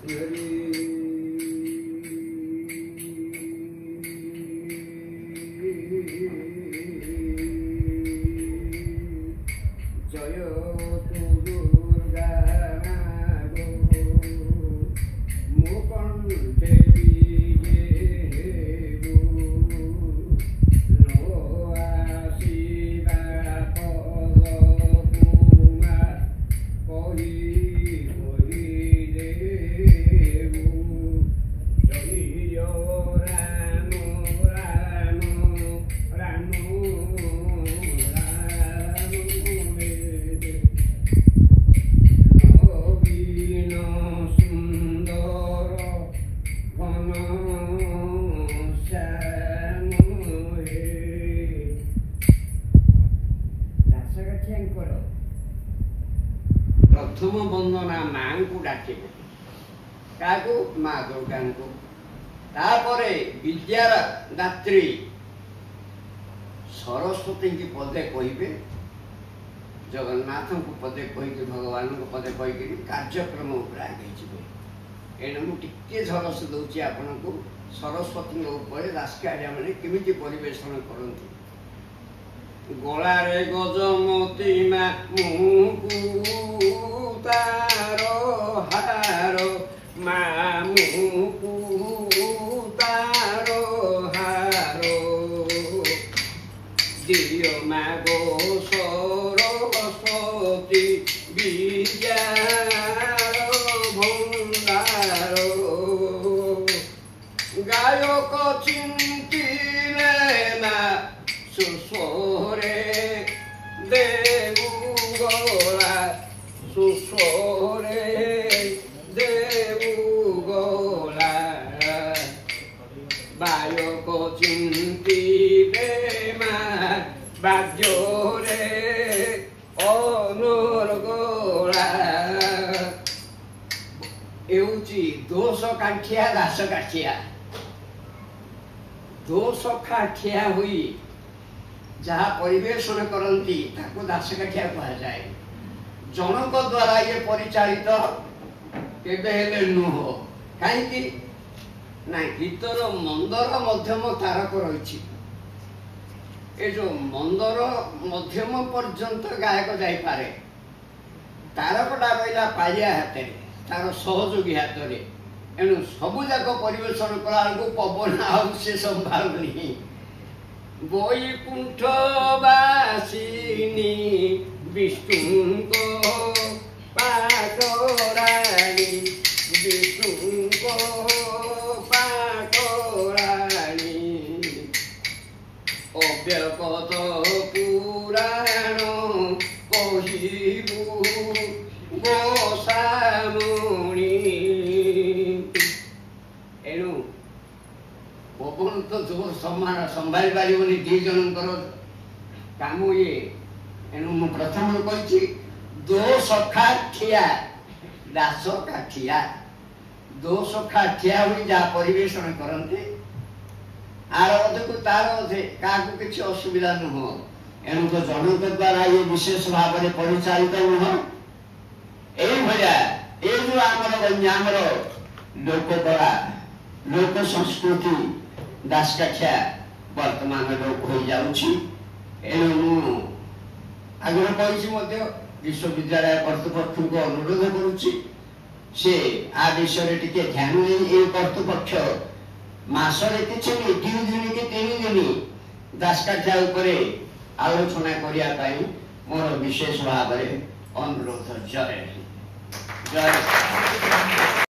জয় তু দুর্গা গো মুকণ্ঠে বিজে go no আসিবা পদ কুমা কহি কহি দেবু জয় রাম রাম রাম নবীন সুন্দর ঘন শ্যাম হে ଦାସଗାଠିଆଙ୍କର ପ୍ରଥମ ବନ୍ଦନା ମାଙ୍କୁ ଡାକିବେ। କାହାକୁ? ମା ଦୁର୍ଗାଙ୍କୁ। ତାପରେ ବିଦ୍ୟାର ଦାତ୍ରୀ ସରସ୍ୱତୀଙ୍କୁ ପଦେ କହିବେ, ଜଗନ୍ନାଥଙ୍କୁ ପଦେ କହିକି ଭଗବାନଙ୍କୁ ପଦେ କହିକି କାର୍ଯ୍ୟକ୍ରମ ଉପରେ ଆଗେଇ ଯିବେ। ଏଣୁ ମୁଁ ଟିକେ ଝଲସ ଦେଉଛି ଆପଣଙ୍କୁ ସରସ୍ୱତୀଙ୍କ ଉପରେ ଦାସକାଠିଆ ମାନେ କେମିତି ପରିବେଷଣ କରନ୍ତି। ଗଳାରେ ଗଜମତି ମା ମୁକୁ ତାର ହାର ମା ମୁକୁ ତାର ହାର ଦିଅ ମା ଗୋ ସରସ୍ୱତୀ ବିଦ୍ୟାର ଭଣ୍ଡାର ଗାୟକ ଚିନ୍ତିଲେ ମା ସୁସ୍ୱରେ ଦେବୁ ଗଳା ସୁସ୍ୱରେ ଦେବୁ ଗଳା ବାୟକ ଚିନ୍ତିଲେ ମା ବାଦ୍ୟରେ ଅନୁରଗଳା ହେଉଛି ଦୋଷ କାଠିଆ ଦାସ କାଠିଆ। ଦୋଷ କାଠିଆ ହୋଇ ଯାହା ପରିବେଷଣ କରନ୍ତି ତାକୁ ଦାସକାଠିଆ କୁହାଯାଏ। ଜଣଙ୍କ ଦ୍ୱାରା ଇଏ ପରିଚାଳିତ କେବେ ହେଲେ ନୁହଁ। କାହିଁକି ନା ଗୀତର ମନ୍ଦର ମଧ୍ୟମ ତାରକ ରହିଛି। ଏ ଯୋଉ ମନ୍ଦର ମଧ୍ୟମ ପର୍ଯ୍ୟନ୍ତ ଗାୟକ ଯାଇପାରେ, ତାରକଟା ରହିଲା ପାଳିଆ ହାତରେ, ତାର ସହଯୋଗୀ ହାତରେ। ଏଣୁ ସବୁ ଯାକ ପରିବେଷଣ କଲା ବେଳକୁ ପବନ ଆଉ ସେ ସମ୍ଭାଳୁନି। ବୈକୁଣ୍ଠ ବାସିନୀ ବିଷ୍ଣୁଙ୍କ ପାଟରାଣୀ ବିଷ୍ଣୁଙ୍କ ପାଟରାଣୀ ଅବ୍ୟକତ ପୁରାଣ କହିବୁ ଗୋସାମୁଣି। ଏଣୁ ପବନ ତ ଜୋର ସମ୍ଭାଳି ପାରିବନି ଦି ଜଣଙ୍କର କାମ ଇଏ। ଏଣୁ ମୁଁ ପ୍ରଥମରୁ କହିଛି ଦୋଷ କାଠିଆ ଦାସ କାଠିଆ। ଦୋଷ କାଠିଆ ହୋଇ ଯାହା ପରିବେଷଣ କରନ୍ତି ଆର ଅଧକୁ ତାର ଅଧେ, କାହାକୁ କିଛି ଅସୁବିଧା ନୁହଁ। ଏଣୁ ତ ଜଣଙ୍କ ଦ୍ୱାରା ଇଏ ବିଶେଷ ଭାବରେ ପରିଚାଳିତ ନୁହଁ। ଏଇଭଳିଆ ଏ ଯୋଉ ଆମର ଗଞ୍ଜାମର ଲୋକକଳା ଲୋକ ସଂସ୍କୃତି ଦାସକାଠିଆ ବର୍ତ୍ତମାନ ଲୋପ ହୋଇଯାଉଛି। ଏଣୁ ମୁଁ ଆଗରୁ କହିଛି ମଧ୍ୟ ବିଶ୍ୱବିଦ୍ୟାଳୟ କର୍ତ୍ତୃପକ୍ଷଙ୍କୁ ଅନୁରୋଧ କରୁଛି ସେ ଆ ବିଷୟରେ ଟିକେ ଧ୍ୟାନ ଦେଇ ଏ କର୍ତ୍ତୃପକ୍ଷ ମାସରେ କିଛି 2 ଦିନ କି 3 ଦିନ ଦାସକାଠିଆ ଉପରେ ଆଲୋଚନା କରିବା ପାଇଁ ମୋର ବିଶେଷ ଭାବରେ ଅନୁରୋଧ। ଜୟ ଜୟ।